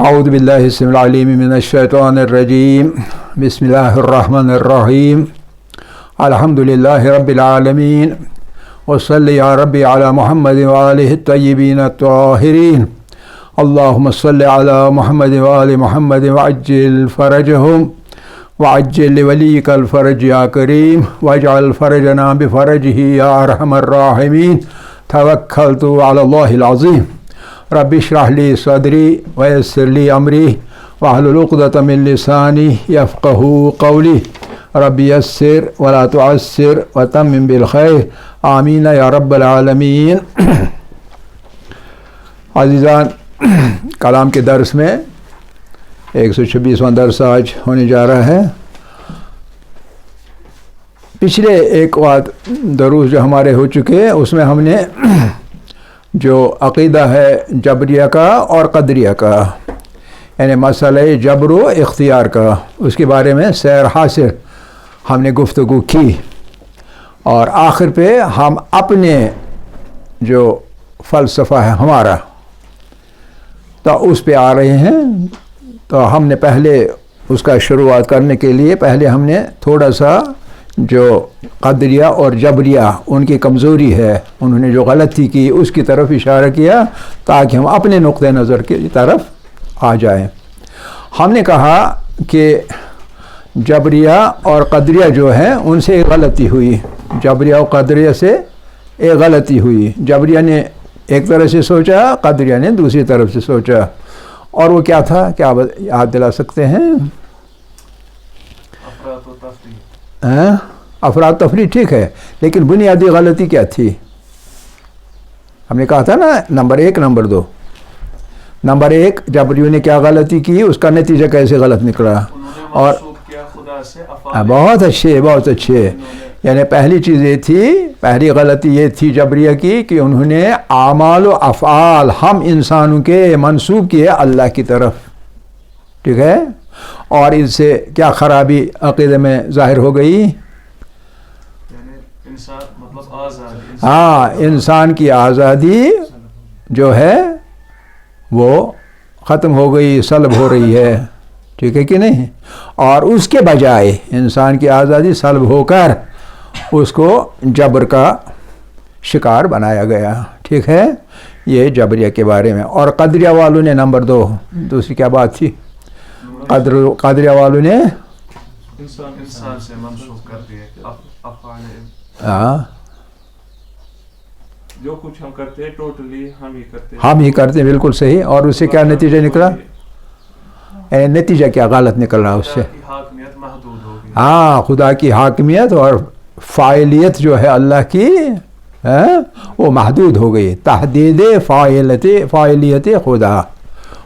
اعوذ باللہ السمیع العلیم من الشیطان الرجیم بسم اللہ الرحمن الرحیم الحمد للہ رب العالمین وصلی یا ربی علی محمد وآلہ الطیبین الطاہرین اللہم صلی علی محمد وآل محمد وعجل فرجہم وعجل لولیک الفرج یا کریم واجعل فرجنا بفرجہ یا ارحم الراحمین توکلت علی اللہ العظیم رب اشرح لی صدری ویسر لی امری واحلل عقدۃ من لسانی یفقہوا قولی رب یسر ولا تعسر وتمم بالخیر آمین یا رب العالمین۔ عزیزان، کلام کے درس میں 126واں درس آج ہونے جا رہا ہے۔ پچھلے ایک دروس جو ہمارے ہو چکے اس میں ہم نے جو عقیدہ ہے جبریہ کا اور قدریہ کا، یعنی مسئلہ جبر و اختیار کا، اس کے بارے میں سیر حاصل ہم نے گفتگو کی، اور آخر پہ ہم اپنے جو فلسفہ ہے ہمارا تو اس پہ آ رہے ہیں۔ تو ہم نے پہلے اس کا شروعات کرنے کے لیے پہلے ہم نے تھوڑا سا جو قدریہ اور جبریہ ان کی کمزوری ہے، انہوں نے جو غلطی کی اس کی طرف اشارہ کیا تاکہ ہم اپنے نقطہ نظر کی طرف آ جائیں۔ ہم نے کہا کہ جبریہ اور قدریہ جو ہے ان سے ایک غلطی ہوئی، جبریہ اور قدریہ سے ایک غلطی ہوئی۔ جبریہ نے ایک طرح سے سوچا، قدریہ نے دوسری طرف سے سوچا، اور وہ کیا تھا؟ کیا یاد دلا سکتے ہیں؟ افراد تفریح ٹھیک ہے، لیکن بنیادی غلطی کیا تھی؟ ہم نے کہا تھا نا، نمبر 1 نمبر 2۔ نمبر 1 جبریوں نے کیا غلطی کی، اس کا نتیجہ کیسے غلط نکلا؟ اور بہت اچھے یعنی پہلی چیز یہ تھی، پہلی غلطی یہ تھی جبریہ کی کہ انہوں نے اعمال و افعال ہم انسانوں کے منسوب کیے اللہ کی طرف، ٹھیک ہے؟ اور اس سے کیا خرابی عقیدے میں ظاہر ہو گئی؟ انسان کی آزادی جو ہے وہ ختم ہو گئی، سلب ہو رہی ہے، ٹھیک ہے کہ نہیں؟ اور اس کے بجائے انسان کی آزادی سلب ہو کر اس کو جبر کا شکار بنایا گیا، ٹھیک ہے؟ یہ جبریہ کے بارے میں۔ اور قدریہ والوں نے نمبر 2، دوسری کیا بات تھی؟ قدریہ والوں نے انسان سے منسوخ کر دیا افعال، جو کچھ ہم کرتے ہیں ٹوٹلی ہم ہی کرتے ہیں، بالکل صحیح۔ اور اس سے کیا نتیجہ نکلا؟ نتیجہ کیا غلط نکل رہا اس سے؟ خدا کی حاکمیت اور فاعلیت جو ہے اللہ کی وہ محدود ہو گئی، تحدید فاعلیت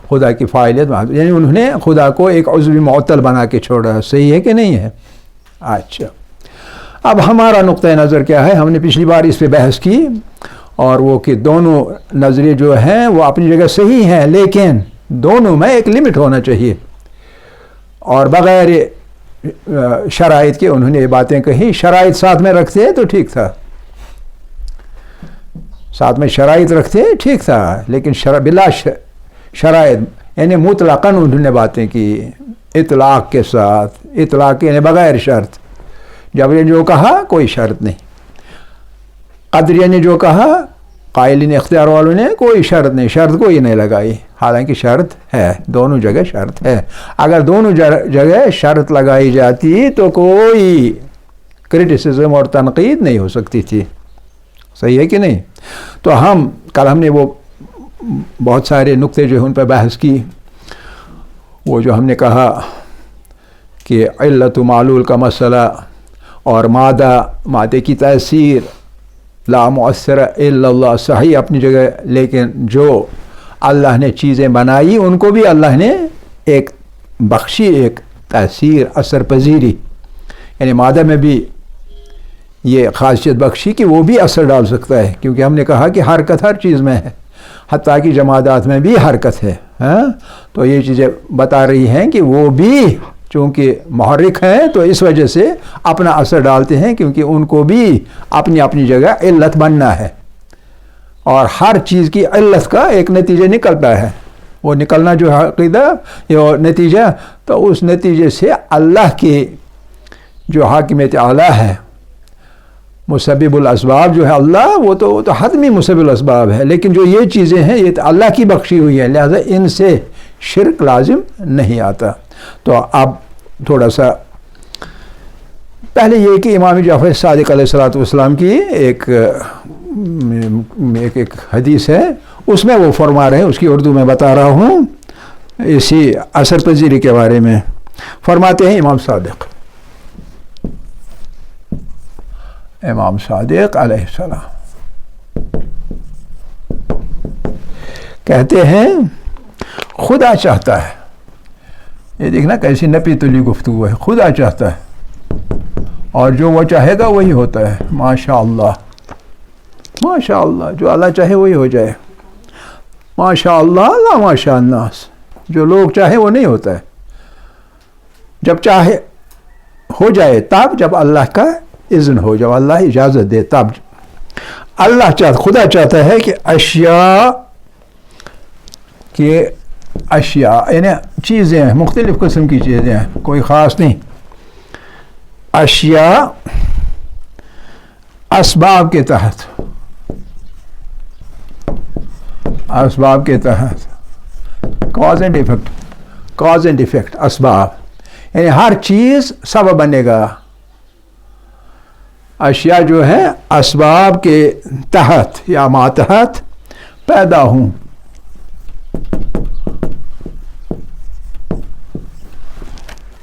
خدا کی فاعلیت محدود، یعنی انہوں نے خدا کو ایک عضو معطل بنا کے چھوڑا۔ صحیح ہے کہ نہیں ہے؟ اچھا، اب ہمارا نقطہ نظر کیا ہے؟ ہم نے پچھلی بار اس پہ بحث کی، اور وہ کہ دونوں نظریے جو ہیں وہ اپنی جگہ صحیح ہیں، لیکن دونوں میں ایک لمٹ ہونا چاہیے، اور بغیر شرائط کے انہوں نے یہ باتیں کہی۔ شرائط ساتھ میں رکھتے تو ٹھیک تھا، ساتھ میں شرائط رکھتے ٹھیک تھا، لیکن بلا شرائط یعنی مطلقاً انہوں نے باتیں کی، اطلاق کے ساتھ، اطلاق یعنی بغیر شرط۔ جبریہ نے جو کہا کوئی شرط نہیں، قدریہ نے جو کہا، قائلین اختیار والوں نے کوئی شرط نہیں، شرط کوئی نہیں لگائی، حالانکہ شرط ہے، دونوں جگہ شرط ہے۔ اگر دونوں جگہ شرط لگائی جاتی تو کوئی کرٹیسزم اور تنقید نہیں ہو سکتی تھی، صحیح ہے کہ نہیں؟ تو کل ہم نے وہ بہت سارے نقطے جو ان پہ بحث کی، وہ جو ہم نے کہا کہ علت و معلول کا مسئلہ، اور مادے کی تاثیر لا مؤثر الا اللہ، صحیح اپنی جگہ، لیکن جو اللہ نے چیزیں بنائی ان کو بھی اللہ نے ایک بخشی، ایک تاثیر، اثر پذیری، یعنی مادہ میں بھی یہ خاصیت بخشی کہ وہ بھی اثر ڈال سکتا ہے، کیونکہ ہم نے کہا کہ حرکت ہر چیز میں ہے، حتیٰ کہ جمادات میں بھی حرکت ہے۔ تو یہ چیزیں بتا رہی ہیں کہ وہ بھی چونکہ محرک ہیں تو اس وجہ سے اپنا اثر ڈالتے ہیں، کیونکہ ان کو بھی اپنی اپنی جگہ علت بننا ہے، اور ہر چیز کی علت کا ایک نتیجہ نکلتا ہے، وہ نکلنا جو ہے عقیدہ یہ نتیجہ، تو اس نتیجے سے اللہ کی جو حاکمیت اعلیٰ ہے، مسبب الاسباب جو ہے اللہ، وہ تو حتمی مسبب الاسباب ہے، لیکن جو یہ چیزیں ہیں یہ تو اللہ کی بخشی ہوئی ہے، لہذا ان سے شرک لازم نہیں آتا۔ تو اب تھوڑا سا پہلے یہ کہ امام جعفر صادق علیہ السلام کی ایک حدیث ہے، اس میں وہ فرما رہے ہیں، اس کی اردو میں بتا رہا ہوں، اسی اثر پذیری کے بارے میں فرماتے ہیں امام صادق علیہ السلام کہتے ہیں خدا چاہتا ہے، یہ دیکھنا کیسی نپی تلی گفتگو ہے، خدا چاہتا ہے اور جو وہ چاہے گا وہی ہوتا ہے، ماشاء اللہ ماشاء اللہ، جو اللہ چاہے وہی ہو جائے، ماشاء اللہ لا ماشاء الناس، جو لوگ چاہے وہ نہیں ہوتا ہے، جب چاہے ہو جائے تب، جب اللہ کا اذن ہو، جب اللہ اجازت دے تب۔ اللہ چاہتا، خدا چاہتا ہے کہ اشیاء یعنی چیزیں ہیں، مختلف قسم کی چیزیں ہیں، کوئی خاص نہیں، اشیاء اسباب کے تحت، اسباب کے تحت، کاز اینڈ ایفیکٹ، اسباب یعنی ہر چیز سبب بنے گا، اشیاء جو ہے اسباب کے تحت یا ماتحت پیدا ہوں،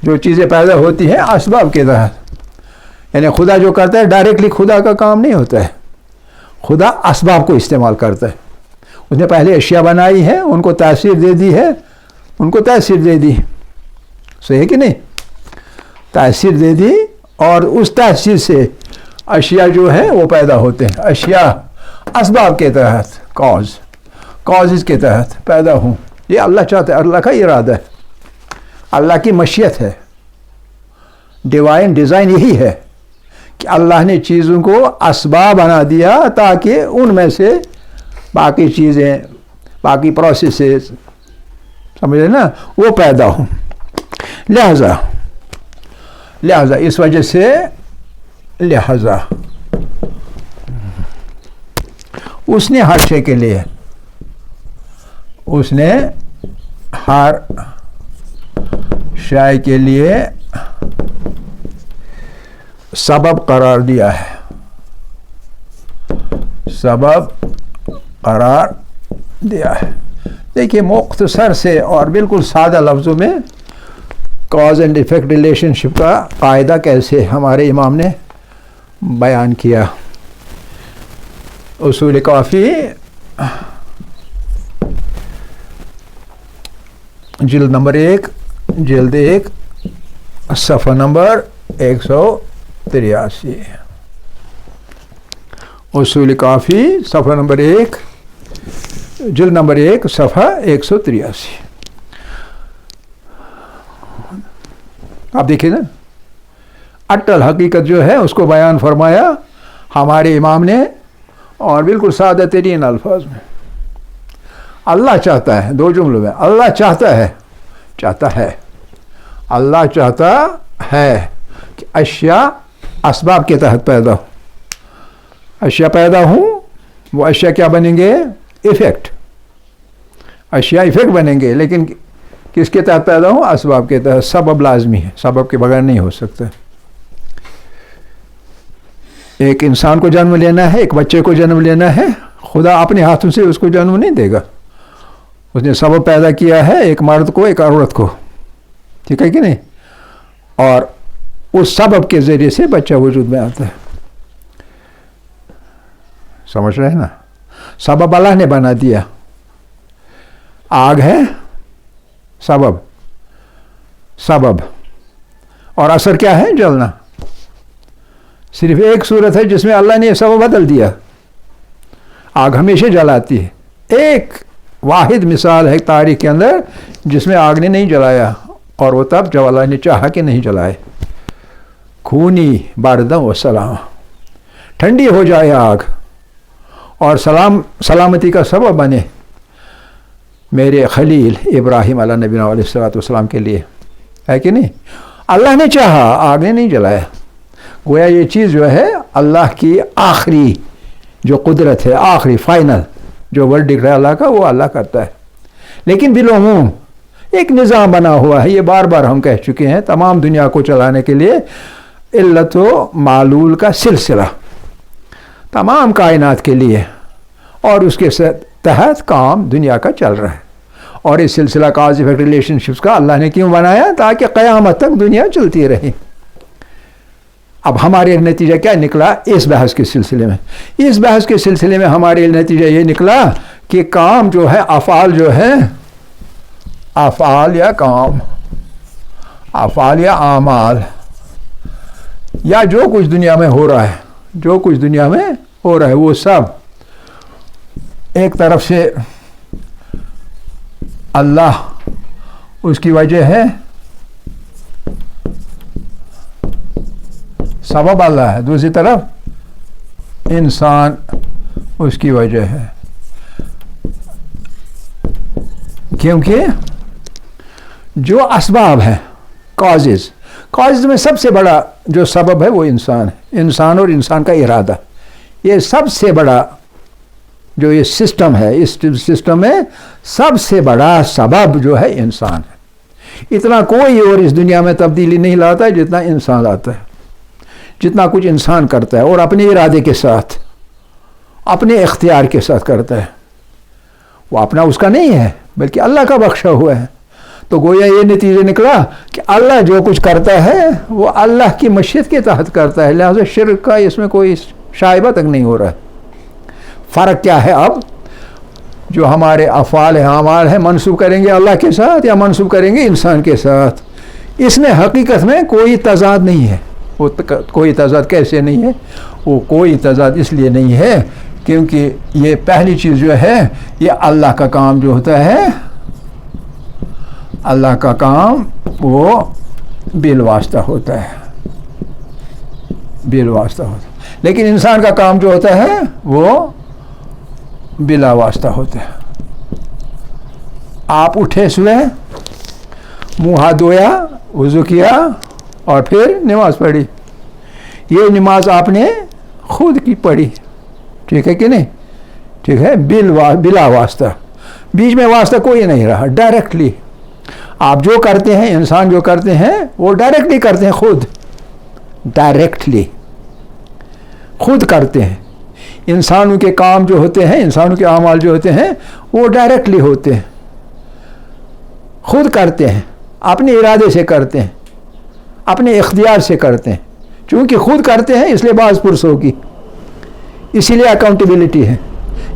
جو چیزیں پیدا ہوتی ہیں اسباب کے تحت، یعنی خدا جو کرتا ہے ڈائریکٹلی خدا کا کام نہیں ہوتا ہے، خدا اسباب کو استعمال کرتا ہے، اس نے پہلے اشیاء بنائی ہیں، ان کو تاثیر دے دی ہے، ان کو تاثیر دے دی، صحیح ہے کہ نہیں، تاثیر دے دی، اور اس تاثیر سے اشیاء جو ہے وہ پیدا ہوتے ہیں، اشیاء اسباب کے تحت، کازز کے تحت پیدا ہوں، یہ اللہ چاہتا ہے، اللہ کا ارادہ ہے، اللہ کی مشیت ہے، ڈیوائن ڈیزائن یہی ہے کہ اللہ نے چیزوں کو اسباب بنا دیا تاکہ ان میں سے باقی چیزیں، باقی پروسیسز، سمجھے نا، وہ پیدا ہوں، لہذا اس وجہ سے لہذا اس نے ہر شے کے لیے، اس نے ہر شے کے لیے سبب قرار دیا ہے، سبب قرار دیا ہے۔ دیکھیے مختصر سے اور بالکل سادہ لفظوں میں کاز اینڈ ایفیکٹ ریلیشن شپ کا قاعدہ کیسے ہمارے امام نے بیان کیا۔ اصول کافی جلد نمبر 1، جلد 1، صفحہ نمبر 183، اصول کافی صفحہ نمبر 1، جلد نمبر 1، صفحہ 183۔ آپ دیکھیں نا، اٹل حقیقت جو ہے اس کو بیان فرمایا ہمارے امام نے، اور بالکل سادہ ترین الفاظ میں۔ اللہ چاہتا ہے، دو جملوں میں، اللہ چاہتا ہے اللہ چاہتا ہے کہ اشیاء اسباب کے تحت پیدا ہوں، اشیاء پیدا ہوں، وہ اشیاء کیا بنیں گے؟ ایفیکٹ، اشیاء ایفیکٹ بنیں گے، لیکن کس کے تحت پیدا ہوں؟ اسباب کے تحت۔ سبب لازمی ہے، سبب کے بغیر نہیں ہو سکتا۔ ایک انسان کو جنم لینا ہے، ایک بچے کو جنم لینا ہے، خدا اپنے ہاتھوں سے اس کو جنم نہیں دے گا، اس نے سبب پیدا کیا ہے، ایک مرد کو ایک عورت کو، ٹھیک ہے کہ نہیں، اور اس سبب کے ذریعے سے بچہ وجود میں آتا ہے، سمجھ رہے ہیں نا؟ سبب اللہ نے بنا دیا، آگ ہے سبب، اور اثر کیا ہے؟ جلنا۔ صرف ایک صورت ہے جس میں اللہ نے یہ سبب بدل دیا، آگ ہمیشہ جلاتی ہے، ایک واحد مثال ہے تاریخ کے اندر جس میں آگ نے نہیں جلایا، اور وہ تب جب اللہ نے چاہا کہ نہیں جلائے۔ خونی باردم و سلام، ٹھنڈی ہو جائے آگ اور سلامتی کا سبب بنے، میرے خلیل ابراہیم علیہ نبی علیہ السلام کے لیے، ہے کہ نہیں؟ اللہ نے چاہا، آگ نے نہیں جلایا. گویا یہ چیز جو ہے اللہ کی آخری جو قدرت ہے، آخری فائنل جو ورڈکٹ ہے اللہ کا، وہ اللہ کرتا ہے. لیکن بالعموم ایک نظام بنا ہوا ہے، یہ بار بار ہم کہہ چکے ہیں، تمام دنیا کو چلانے کے لیے علت و معلول کا سلسلہ تمام کائنات کے لیے، اور اس کے تحت کام دنیا کا چل رہا ہے. اور اس سلسلہ کاز ایفیکٹ ریلیشن شپس کا اللہ نے کیوں بنایا؟ تاکہ قیامت تک دنیا چلتی رہے. اب ہمارے نتیجہ کیا نکلا اس بحث کے سلسلے میں؟ اس بحث کے سلسلے میں ہمارے نتیجہ یہ نکلا کہ کام جو ہے، افعال جو ہے، افعال یا کام، افعال یا اعمال، یا جو کچھ دنیا میں ہو رہا ہے، جو کچھ دنیا میں ہو رہا ہے، وہ سب ایک طرف سے اللہ اس کی وجہ ہے، سبب اللہ ہے، دوسری طرف انسان اس کی وجہ ہے. کیونکہ جو اسباب ہیں، کازز میں سب سے بڑا جو سبب ہے وہ انسان ہے. انسان اور انسان کا ارادہ، یہ سب سے بڑا جو یہ سسٹم ہے، اس سسٹم میں سب سے بڑا سبب جو ہے انسان ہے. اتنا کوئی اور اس دنیا میں تبدیلی نہیں لاتا ہے جتنا انسان لاتا ہے. جتنا کچھ انسان کرتا ہے اور اپنے ارادے کے ساتھ، اپنے اختیار کے ساتھ کرتا ہے، وہ اپنا اس کا نہیں ہے بلکہ اللہ کا بخشا ہوا ہے. تو گویا یہ نتیجہ نکلا کہ اللہ جو کچھ کرتا ہے وہ اللہ کی مشیت کے تحت کرتا ہے، لہذا شرک کا اس میں کوئی شائبہ تک نہیں ہو رہا ہے. فرق کیا ہے اب؟ جو ہمارے افعال اعمال ہیں منسوب کریں گے اللہ کے ساتھ یا منسوب کریں گے انسان کے ساتھ، اس میں حقیقت میں کوئی تضاد نہیں ہے. وہ کوئی تضاد کیسے نہیں ہے؟ وہ کوئی تضاد اس لیے نہیں ہے کیونکہ یہ پہلی چیز جو ہے، یہ اللہ کا کام جو ہوتا ہے، اللہ کا کام وہ بالواسطہ ہوتا ہے، بالواسطہ ہوتا ہے. لیکن انسان کا کام جو ہوتا ہے وہ بلا واسطہ ہوتا ہے. آپ اٹھے صبح، منہ ہاتھ دھویا، وضو کیا اور پھر نماز پڑھی. یہ نماز آپ نے خود کی پڑھی، ٹھیک ہے کہ نہیں؟ ٹھیک ہے، بلا واسطہ، بیچ میں واسطہ کوئی نہیں رہا، ڈائریکٹلی آپ جو کرتے ہیں، انسان جو کرتے ہیں وہ ڈائریکٹلی کرتے ہیں، خود ڈائریکٹلی خود کرتے ہیں. انسانوں کے کام جو ہوتے ہیں، انسانوں کے اعمال جو ہوتے ہیں وہ ڈائریکٹلی ہوتے ہیں، خود کرتے ہیں، اپنے ارادے سے کرتے ہیں، اپنے اختیار سے کرتے ہیں. چونکہ خود کرتے ہیں اس لیے باز پرس ہوگی، اسی لیے اکاؤنٹیبلٹی ہے،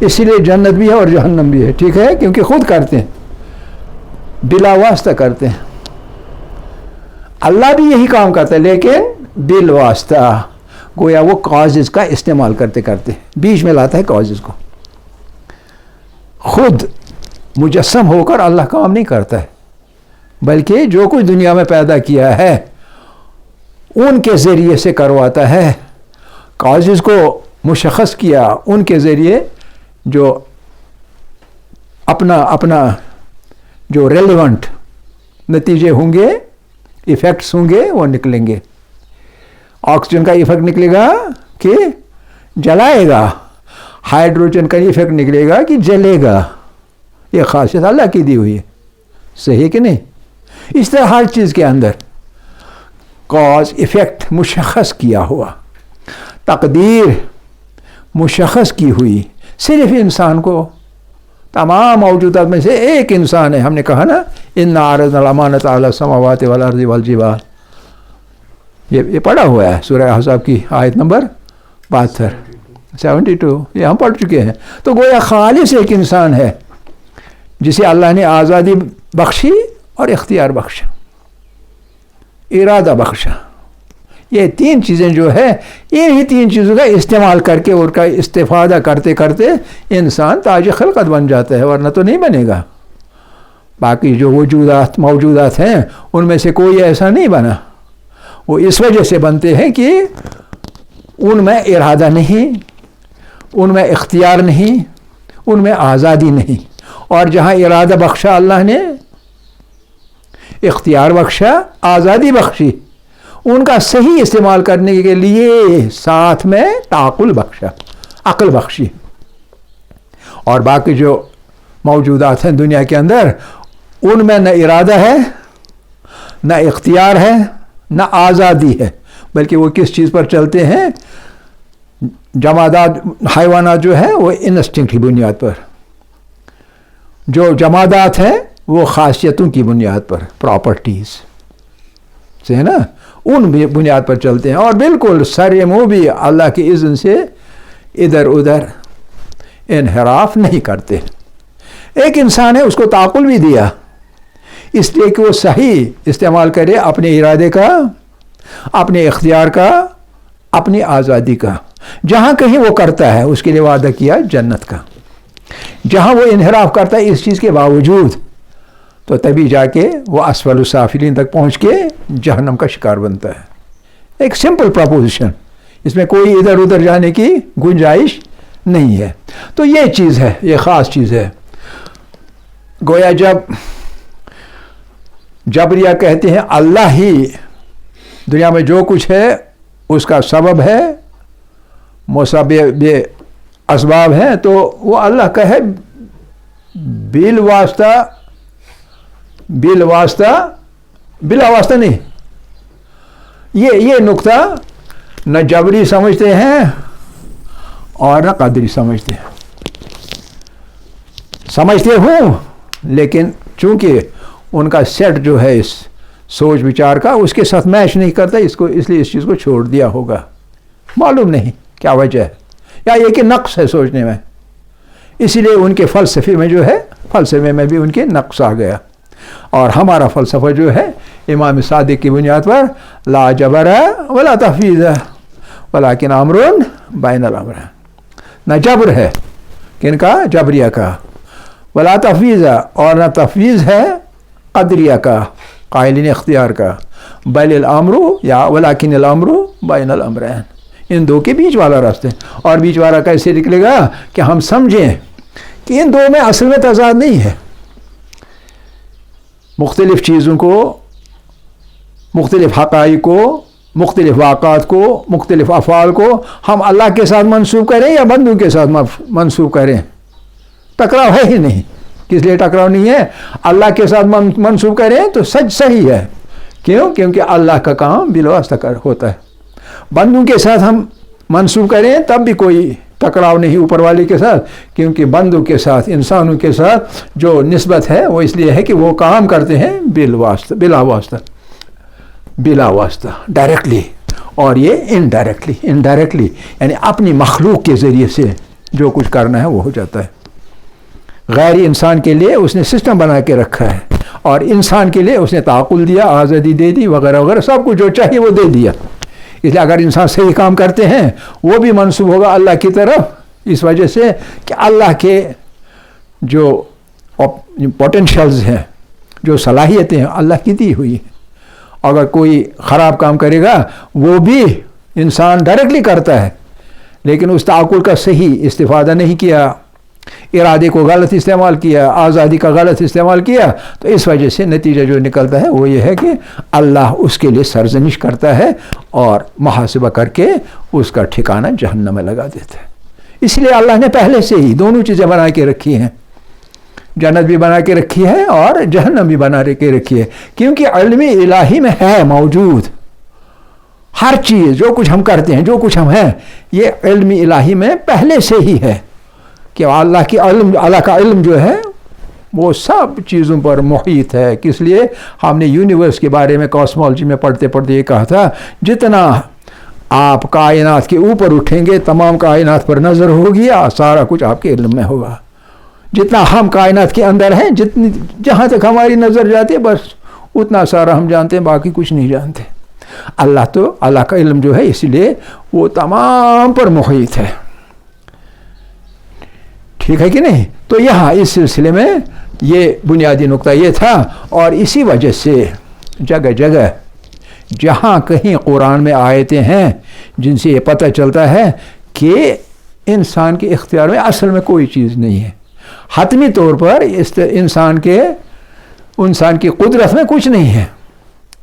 اسی لیے جنت بھی ہے اور جہنم بھی ہے. ٹھیک ہے، کیونکہ خود کرتے ہیں، بلا واسطہ کرتے ہیں. اللہ بھی یہی کام کرتا ہے لیکن بالواسطہ، گویا وہ کازز کا استعمال کرتے کرتے بیچ میں لاتا ہے کازز کو. خود مجسم ہو کر اللہ کام نہیں کرتا ہے، بلکہ جو کچھ دنیا میں پیدا کیا ہے ان کے ذریعے سے کرواتا ہے. کازز کو مشخص کیا، ان کے ذریعے جو اپنا جو ریلیونٹ نتیجے ہوں گے، ایفیکٹس ہوں گے، وہ نکلیں گے. آکسیجن کا ایفیکٹ نکلے گا کہ جلائے گا، ہائیڈروجن کا ایفیکٹ نکلے گا کہ جلے گا. یہ خاصیت اللہ کی دی ہوئی ہے، صحیح کہ نہیں؟ اس طرح ہر چیز کے اندر کاز ایفیکٹ مشخص کیا ہوا، تقدیر مشخص کی ہوئی. صرف انسان کو، تمام موجودات میں سے ایک انسان ہے. ہم نے کہا نا، ان عرضنا الامانۃ علی السماوات والارض والجبال، یہ پڑھا ہوا ہے سورہ احزاب کی آیت نمبر 72، یہ ہم پڑھ چکے ہیں. تو گویا خالص ایک انسان ہے جسے اللہ نے آزادی بخشی اور اختیار بخشا، ارادہ بخشا. یہ تین چیزیں جو ہے، یہی تین چیزوں کا استعمال کر کے اور کا استفادہ کرتے کرتے انسان تاج خلقت بن جاتا ہے، ورنہ تو نہیں بنے گا. باقی جو موجودات ہیں ان میں سے کوئی ایسا نہیں بنا. وہ اس وجہ سے بنتے ہیں کہ ان میں ارادہ نہیں، ان میں اختیار نہیں، ان میں آزادی نہیں. اور جہاں ارادہ بخشا اللہ نے، اختیار بخشا، آزادی بخشی، ان کا صحیح استعمال کرنے کے لیے ساتھ میں تعقل بخشا، عقل بخشی. اور باقی جو موجودات ہیں دنیا کے اندر، ان میں نہ ارادہ ہے، نہ اختیار ہے، نہ آزادی ہے، بلکہ وہ کس چیز پر چلتے ہیں؟ جمادات، حیوانات جو ہے وہ انسٹنکٹ کی بنیاد پر، جو جمادات ہیں وہ خاصیتوں کی بنیاد پر، پراپرٹیز سے ہے نا، ان بنیاد پر چلتے ہیں، اور بالکل سر منہ بھی اللہ کے اذن سے ادھر ادھر انحراف نہیں کرتے. ایک انسان ہے، اس کو تعقل بھی دیا اس لیے کہ وہ صحیح استعمال کرے اپنے ارادے کا، اپنے اختیار کا، اپنی آزادی کا. جہاں کہیں وہ کرتا ہے اس کے لیے وعدہ کیا جنت کا. جہاں وہ انحراف کرتا ہے اس چیز کے باوجود، تو تبھی جا کے وہ اسفل السافلین تک پہنچ کے جہنم کا شکار بنتا ہے. ایک سمپل پروپوزیشن، اس میں کوئی ادھر ادھر جانے کی گنجائش نہیں ہے. تو یہ چیز ہے، یہ خاص چیز ہے. گویا جب جبریہ کہتے ہیں اللہ ہی دنیا میں جو کچھ ہے اس کا سبب ہے، مسبب اسباب ہیں، تو وہ اللہ کا ہے بلا واسطہ نہیں. یہ نقطہ نہ جبری سمجھتے ہیں اور نہ قدری سمجھتے ہیں. سمجھتے ہوں لیکن چونکہ ان کا سیٹ جو ہے اس سوچ وچار کا اس کے ساتھ میچ نہیں کرتا، اس لیے اس چیز کو چھوڑ دیا ہوگا. معلوم نہیں کیا وجہ ہے، یا یہ کہ نقص ہے سوچنے میں، اسی لیے ان کے فلسفے میں جو ہے، فلسفے میں بھی ان کے نقص آ گیا. اور ہمارا فلسفہ جو ہے امام صادق کی بنیاد پر لا جبر ولا تفویض ولکن امر بین الامر. نہ جبر ہے کن کا؟ جبریہ کا. ولا تفویض، اور نہ تفویض ہے قدریہ کا، قائلین اختیار کا. بل الامر یا ولکن الامر بین الامرین، ان دو کے بیچ والا راستہ. اور بیچ والا کیسے نکلے گا کہ ہم سمجھیں کہ ان دو میں اصل میں تضاد نہیں ہے. مختلف چیزوں کو، مختلف حقائق کو، مختلف واقعات کو، مختلف افعال کو ہم اللہ کے ساتھ منسوب کریں یا بندوں کے ساتھ منسوب کریں، ٹکراؤ ہے ہی نہیں. کس لیے ٹکراؤ نہیں ہے؟ اللہ کے ساتھ منسوب کریں تو سچ صحیح ہے. کیوں؟ کیونکہ اللہ کا کام بالواسطہ ہوتا ہے. بندوں کے ساتھ ہم منسوب کریں تب بھی کوئی ٹکراؤ نہیں اوپر والے کے ساتھ، کیونکہ بندوں کے ساتھ، انسانوں کے ساتھ جو نسبت ہے وہ اس لیے ہے کہ وہ کام کرتے ہیں بلا واسطہ ڈائریکٹلی، اور یہ انڈائریکٹلی یعنی اپنی مخلوق کے ذریعے سے جو کچھ کرنا ہے وہ ہو جاتا ہے. غیر انسان کے لیے اس نے سسٹم بنا کے رکھا ہے، اور انسان کے لیے اس نے تعقل دیا، آزادی دے دی، وغیرہ وغیرہ، سب کچھ جو چاہیے وہ دے دیا. اس لیے اگر انسان صحیح کام کرتے ہیں وہ بھی منسوب ہوگا اللہ کی طرف، اس وجہ سے کہ اللہ کے جو پوٹینشیلز ہیں، جو صلاحیتیں ہیں، اللہ کی دی ہوئی ہیں. اگر کوئی خراب کام کرے گا وہ بھی انسان ڈائریکٹلی کرتا ہے، لیکن اس تعقل کا صحیح استفادہ نہیں کیا، ارادے کو غلط استعمال کیا، آزادی کا غلط استعمال کیا، تو اس وجہ سے نتیجہ جو نکلتا ہے وہ یہ ہے کہ اللہ اس کے لیے سرزنش کرتا ہے اور محاسبہ کر کے اس کا ٹھکانہ جہنم میں لگا دیتا ہے. اس لیے اللہ نے پہلے سے ہی دونوں چیزیں بنا کے رکھی ہیں، جنت بھی بنا کے رکھی ہے اور جہنم بھی بنا کے رکھی ہے، کیونکہ علم الہی میں ہے موجود. ہر چیز جو کچھ ہم کرتے ہیں، جو کچھ ہم ہیں، یہ علم الہی میں پہلے سے ہی ہے کہ اللہ کا علم جو ہے وہ سب چیزوں پر محیط ہے. کس لیے ہم نے یونیورس کے بارے میں کاسمولوجی میں پڑھتے پڑھتے یہ کہا تھا، جتنا آپ کائنات کے اوپر اٹھیں گے تمام کائنات پر نظر ہوگی، سارا کچھ آپ کے علم میں ہوگا. جتنا ہم کائنات کے اندر ہیں، جہاں تک ہماری نظر جاتی ہے بس اتنا سارا ہم جانتے ہیں، باقی کچھ نہیں جانتے. اللہ کا علم جو ہے اس لیے وہ تمام پر محیط ہے. ٹھیک ہے کہ نہیں؟ تو یہاں اس سلسلے میں یہ بنیادی نقطہ یہ تھا، اور اسی وجہ سے جگہ جگہ جہاں کہیں قرآن میں آیتیں ہیں جن سے یہ پتہ چلتا ہے کہ انسان کے اختیار میں اصل میں کوئی چیز نہیں ہے، حتمی طور پر انسان کی قدرت میں کچھ نہیں ہے،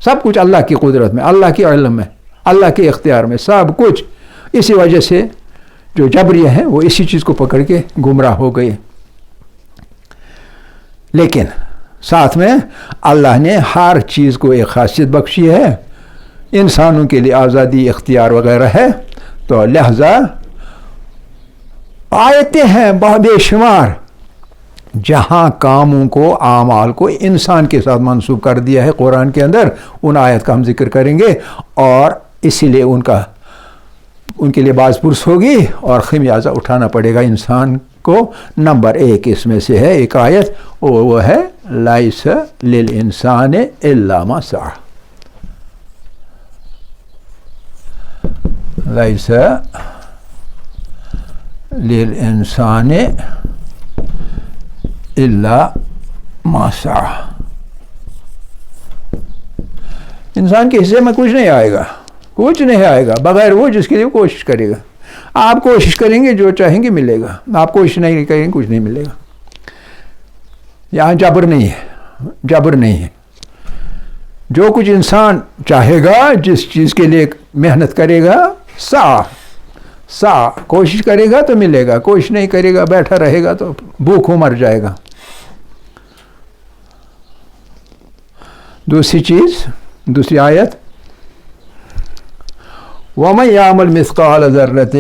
سب کچھ اللہ کی قدرت میں، اللہ کے علم میں، اللہ کے اختیار میں سب کچھ. اسی وجہ سے جو جبریہ ہیں وہ اسی چیز کو پکڑ کے گمراہ ہو گئے. لیکن ساتھ میں اللہ نے ہر چیز کو ایک خاصیت بخشی ہے، انسانوں کے لیے آزادی اختیار وغیرہ ہے، تو لہذا آیتیں ہیں بے شمار جہاں کاموں کو اعمال کو انسان کے ساتھ منسوب کر دیا ہے قرآن کے اندر. ان آیت کا ہم ذکر کریں گے اور اسی لیے ان کے لیے باز پرس ہوگی اور خمیازہ اٹھانا پڑے گا انسان کو. نمبر 1 اس میں سے ہے ایک آیت، وہ ہے لیس للانسان الا ما سعى. لیس للانسان الا ما سعى. انسان کے حصے میں کچھ نہیں آئے گا، کچھ نہیں آئے گا بغیر وہ جس کے لیے کوشش کرے گا. آپ کوشش کریں گے جو چاہیں گے ملے گا، آپ کوشش نہیں کریں گے کچھ نہیں ملے گا. یہاں جبر نہیں ہے، جبر نہیں ہے. جو کچھ انسان چاہے گا، جس چیز کے لیے محنت کرے گا، کوشش کرے گا تو ملے گا، کوشش نہیں کرے گا بیٹھا رہے گا تو بھوکوں مر جائے گا. دوسری آیت، وَمَن يَعْمَلْ مِثْقَالَ ذَرَّةٍ،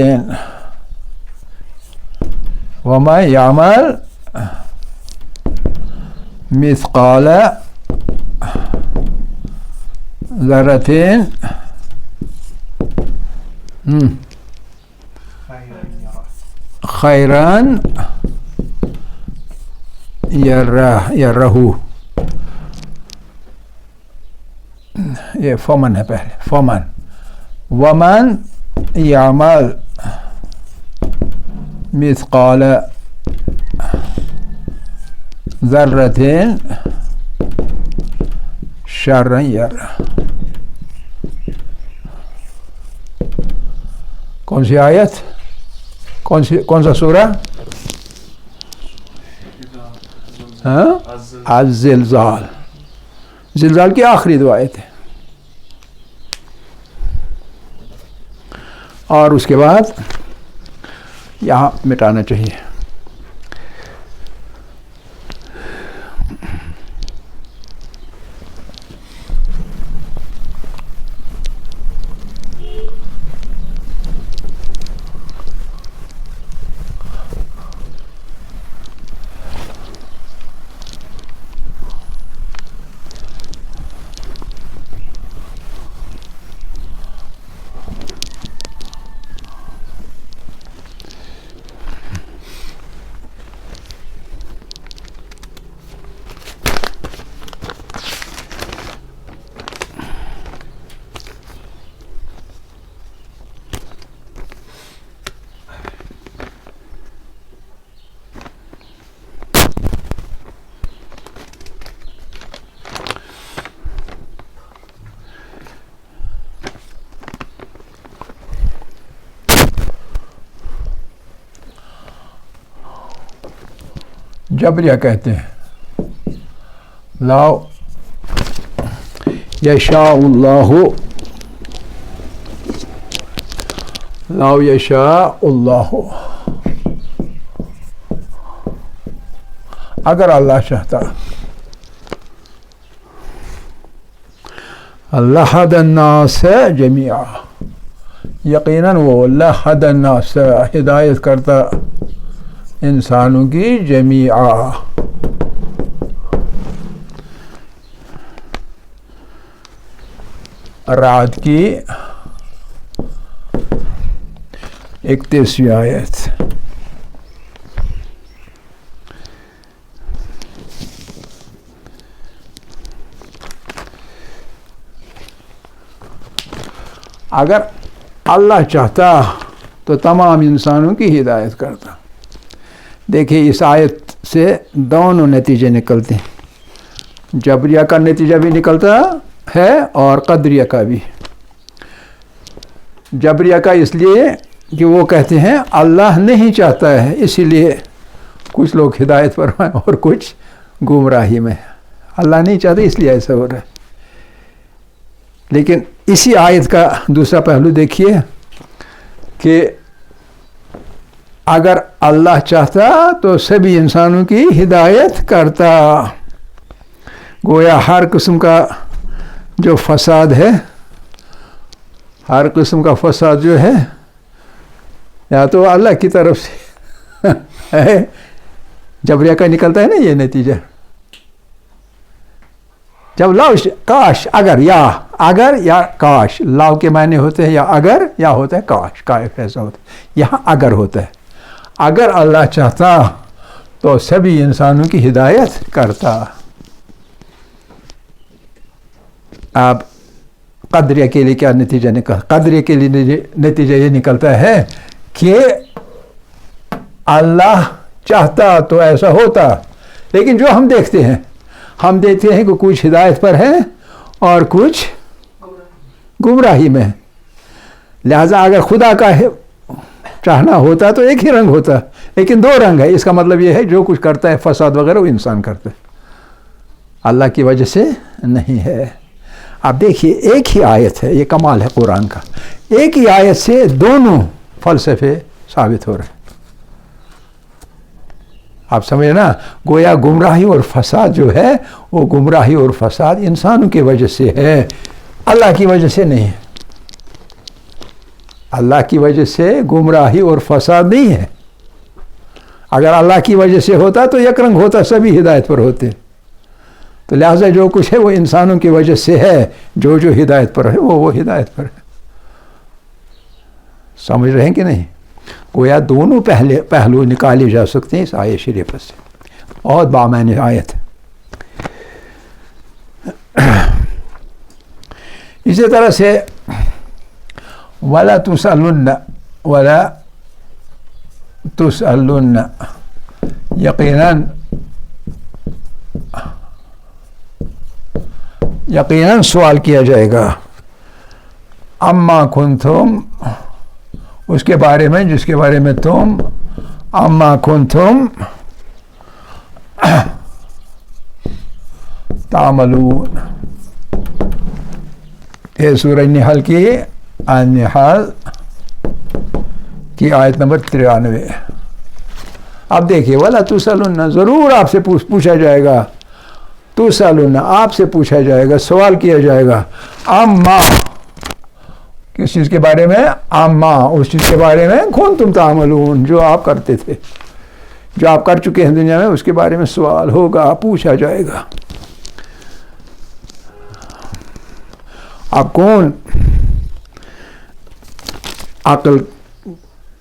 وَمَن يَعْمَلْ مِثْقَالَ ذَرَّةٍ خَيْرًا يَرَهُ. یہ فمن ہے پہلے، فمن. ومن يعمل مثقال ذرة شرا يره. کون سی آیت، کون سا سورہ؟ الزلزال. زلزال کی آخری 2 آیتیں اور اس کے بعد یہاں مٹانا چاہیے. جبریہ کہتے ہیں لاؤ یشاء اللہ، لاؤ یشاء اللہ، اگر اللہ چاہتا لہدى الناس جميعا، یقیناً وہ لہدى الناس ہدایت کرتا انسانوں کی جمیعا. رعد کی 31ویں آیت. اگر اللہ چاہتا تو تمام انسانوں کی ہدایت کرتا. دیکھیے اس آیت سے دونوں نتیجے نکلتے ہیں، جبریہ کا نتیجہ بھی نکلتا ہے اور قدریہ کا بھی. جبریہ کا اس لیے کہ وہ کہتے ہیں اللہ نہیں چاہتا ہے، اسی لیے کچھ لوگ ہدایت پر ہیں اور کچھ گمراہی میں. اللہ نہیں چاہتے اس لیے ایسا ہو رہا ہے. لیکن اسی آیت کا دوسرا پہلو دیکھیے کہ اگر اللہ چاہتا تو سبھی انسانوں کی ہدایت کرتا. گویا ہر قسم کا جو فساد ہے، ہر قسم کا فساد جو ہے یا تو اللہ کی طرف سے ہے، جبریہ کا نکلتا ہے نا یہ نتیجہ. جب لاؤ کاش اگر یا کاش، لاؤ کے معنی ہوتے ہیں یا اگر یا ہوتا ہے کاش، کائف ایسا ہوتا ہے. یہاں اگر ہوتا ہے. اگر اللہ چاہتا تو سبھی انسانوں کی ہدایت کرتا. آپ قدریہ کے لیے کیا نتیجہ قدریہ کے لیے نتیجہ یہ نکلتا ہے کہ اللہ چاہتا تو ایسا ہوتا. لیکن جو ہم دیکھتے ہیں کہ کچھ ہدایت پر ہیں اور کچھ گمراہی میں. لہذا اگر خدا کا چاہنا ہوتا تو ایک ہی رنگ ہوتا، لیکن دو رنگ ہے. اس کا مطلب یہ ہے جو کچھ کرتا ہے فساد وغیرہ وہ انسان کرتا ہے، اللہ کی وجہ سے نہیں ہے. اب دیکھیے ایک ہی آیت ہے، یہ کمال ہے قرآن کا. ایک ہی آیت سے دونوں فلسفے ثابت ہو رہے ہیں. آپ سمجھے نا، گویا گمراہی اور فساد جو ہے وہ گمراہی اور فساد انسانوں کی وجہ سے ہے، اللہ کی وجہ سے نہیں ہے. اللہ کی وجہ سے گمراہی اور فساد نہیں ہے. اگر اللہ کی وجہ سے ہوتا تو یک رنگ ہوتا، سبھی ہدایت پر ہوتے. تو لہٰذا جو کچھ ہے وہ انسانوں کی وجہ سے ہے، جو ہدایت پر ہے وہ ہدایت پر ہے. سمجھ رہے ہیں کہ نہیں؟ گویا دونوں پہلو نکالے جا سکتے ہیں اس آیت شریف سے. بہت بامعنی آیت ہے. اسی طرح سے وَلَا تُسْأَلُنَّ یقیناً سوال کیا جائے گا اما کنتم، اس کے بارے میں جس کے بارے میں تم اما کنتم تعملون. یہ سورہ نحل کی النحل کی آیت نمبر 93. اب دیکھیے وَلَا تُسْأَلُنَّ، ضرور آپ سے پوچھا جائے گا. تُسْأَلُنَّ، آپ سے پوچھا جائے گا، سوال کیا جائے گا. اما، کس چیز کے بارے میں؟ اما، اس چیز کے بارے میں کنتم تعملون، جو آپ کرتے تھے، جو آپ کر چکے ہیں دنیا میں، اس کے بارے میں سوال ہوگا، پوچھا جائے گا. اب کون عقل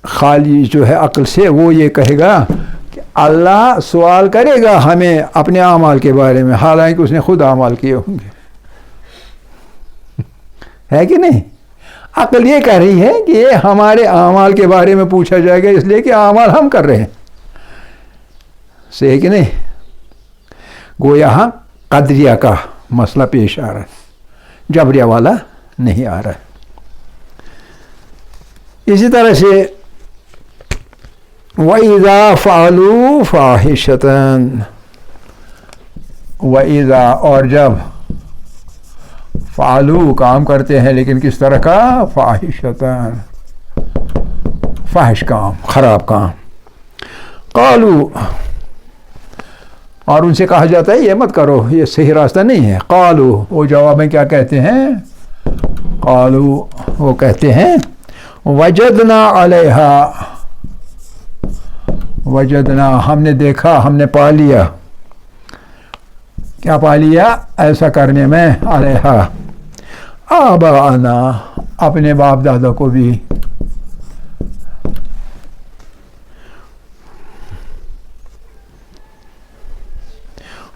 خالی جو ہے عقل سے، وہ یہ کہے گا کہ اللہ سوال کرے گا ہمیں اپنے اعمال کے بارے میں، حالانکہ اس نے خود اعمال کیے ہوں گے. ہے کہ نہیں؟ عقل یہ کہہ رہی ہے کہ یہ ہمارے اعمال کے بارے میں پوچھا جائے گا، اس لیے کہ اعمال ہم کر رہے ہیں. صحیح کہ نہیں؟ گو یہاں قدریہ کا مسئلہ پیش آ رہا ہے، جبریہ والا نہیں آ رہا ہے. اسی طرح سے وَإِذَا فَعَلُوا فَاحِشَةً، وَإِذَا، اور جب فعلوا کام کرتے ہیں، لیکن کس طرح کا؟ فاحشتاً، فاحش کام، خراب کام. قالوا، اور ان سے کہا جاتا ہے یہ مت کرو، یہ صحیح راستہ نہیں ہے. قالوا، وہ جواب میں کیا کہتے ہیں؟ قالوا، وہ کہتے ہیں وجدنا علیہا، وجدنا، ہم نے دیکھا، ہم نے پا لیا. کیا پا لیا ایسا کرنے میں؟ علیہا آباءنا، اپنے باپ دادا کو بھی.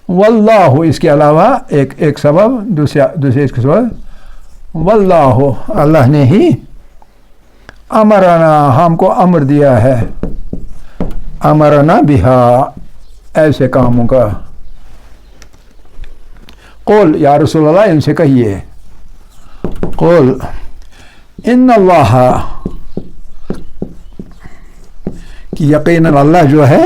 واللہ، اس کے علاوہ ایک سبب، دوسرے اس کے سبب، واللہ، اللہ نے ہی امرنا، ہم کو امر دیا ہے، امرنا بہا، ایسے کاموں کا. قول، یا رسول اللہ ان سے کہیے، قول ان اللہ، کہ یقیناً اللہ جو ہے،